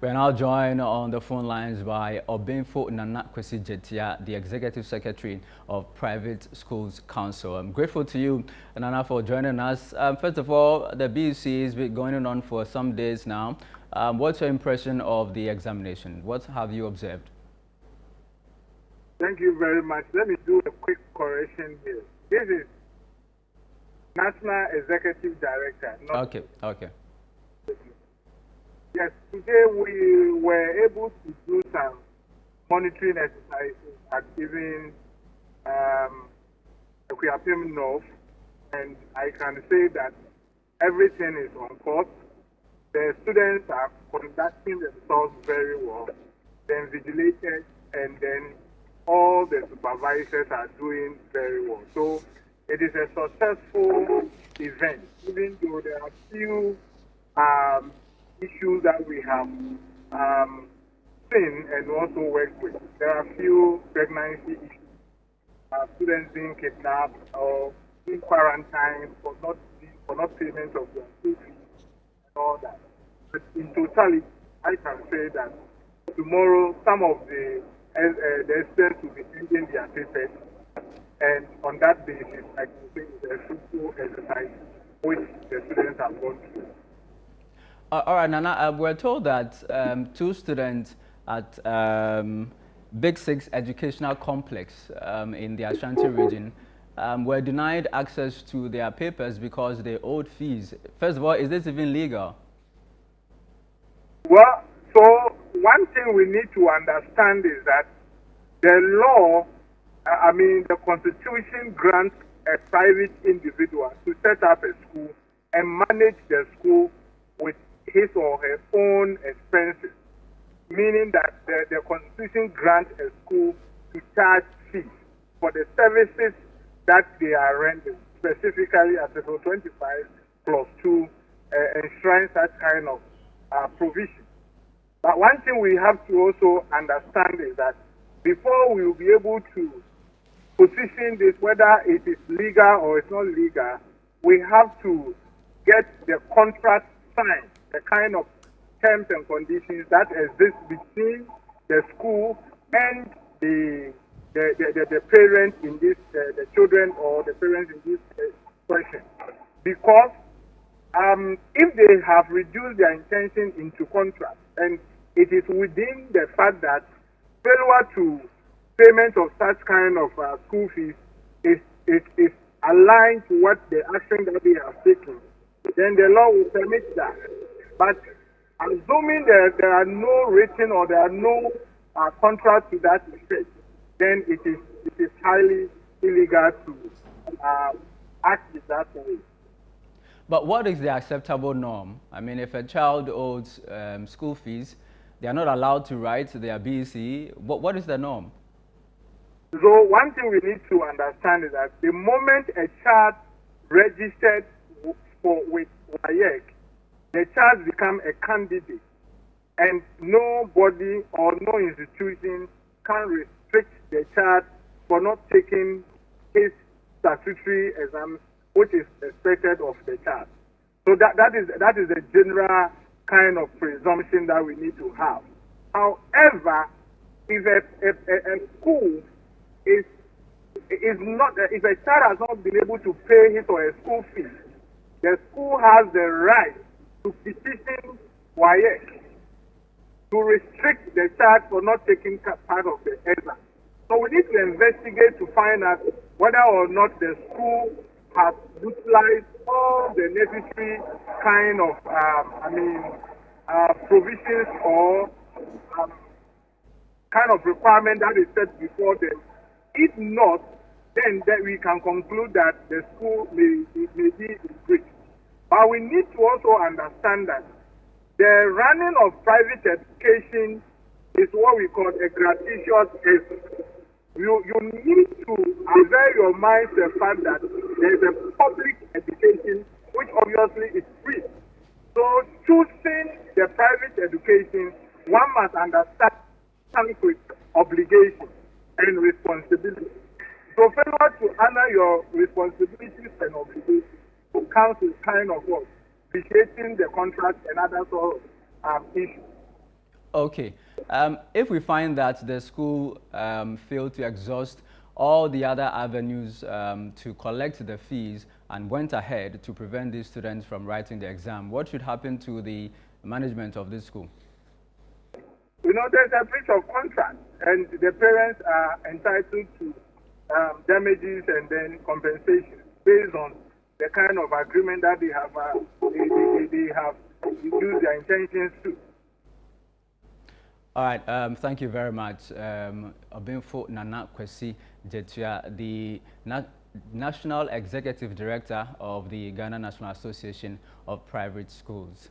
We're now joined on the phone lines by Obinfo Nanakwesi Jetia, the Executive Secretary of Private Schools Council. I'm grateful to you, Nana, for joining us. First of all, the BECE has been going on for some days now. What's your impression of the examination? What have you observed? Thank you very much. Let me do a quick correction here. This is National Executive Director. Okay. Yes, today we were able to do some monitoring exercises at even Equiapim North, and I can say that everything is on course. The students are conducting themselves very well, the invigilators, and then all the supervisors are doing very well. So it is a successful event, even though there are few issues that we have seen and also worked with. There are few pregnancy issues, students being kidnapped or being quarantined for not payment of their school fees and all that. But in totality, I can say that tomorrow some of the students will be ending their papers, and on that basis, I can say it's a fruitful exercise which the students have gone through. All right, Nana, we're told that two students at BECE Educational Complex in the Ashanti region were denied access to their papers because they owed fees. First of all, is this even legal? Well, so one thing we need to understand is that the law, the Constitution grants a private individual to set up a school and manage the school with his or her own expenses, meaning that the Constitution grants a school to charge fees for the services that they are rendering, specifically Article 25+2 enshrines such kind of provision. But one thing we have to also understand is that before we will be able to position this, whether it is legal or it's not legal, we have to get the contract signed, the kind of terms and conditions that exist between the school and the parents in this, the children or the parents in this question. Because if they have reduced their intention into contract, and it is within the fact that failure to payment of such kind of school fees is aligned to what the action that they have taken, then the law will permit that. But assuming that there are no written or there are no contracts to that effect, then it is highly illegal to act in that way. But what is the acceptable norm? I mean, if a child owes school fees, they are not allowed to write their BECE. What is the norm? So one thing we need to understand is that the moment a child registered with WAEC, the child becomes a candidate, and nobody or no institution can restrict the child for not taking his statutory exam, which is expected of the child. So that is a general kind of presumption that we need to have. However, if a school is not, if a child has not been able to pay his or her school fees, the school has the right to petition WAEC to restrict the child for not taking part of the exam. So we need to investigate to find out whether or not the school has utilized all the necessary kind of provisions or kind of requirement that is set before them. If not, then we can conclude that the school may be in breach. But we need to also understand that the running of private education is what we call a gratuitous effort. You need to avail your mind to the fact that there is a public education which obviously is free. So choosing the private education, one must understand with obligation and responsibility. So failure to honor your responsibilities and obligations comes with kind of what? Vitiating the contract and other sort of issues. Okay. If we find that the school failed to exhaust all the other avenues to collect the fees and went ahead to prevent these students from writing the exam, what should happen to the management of this school? You know, there's a breach of contract, and the parents are entitled to damages and then compensation based on the kind of agreement that they have used their intentions to. All right, thank you very much. Obinfo Nana Kwesi Jetua, the National Executive Director of the Ghana National Association of Private Schools.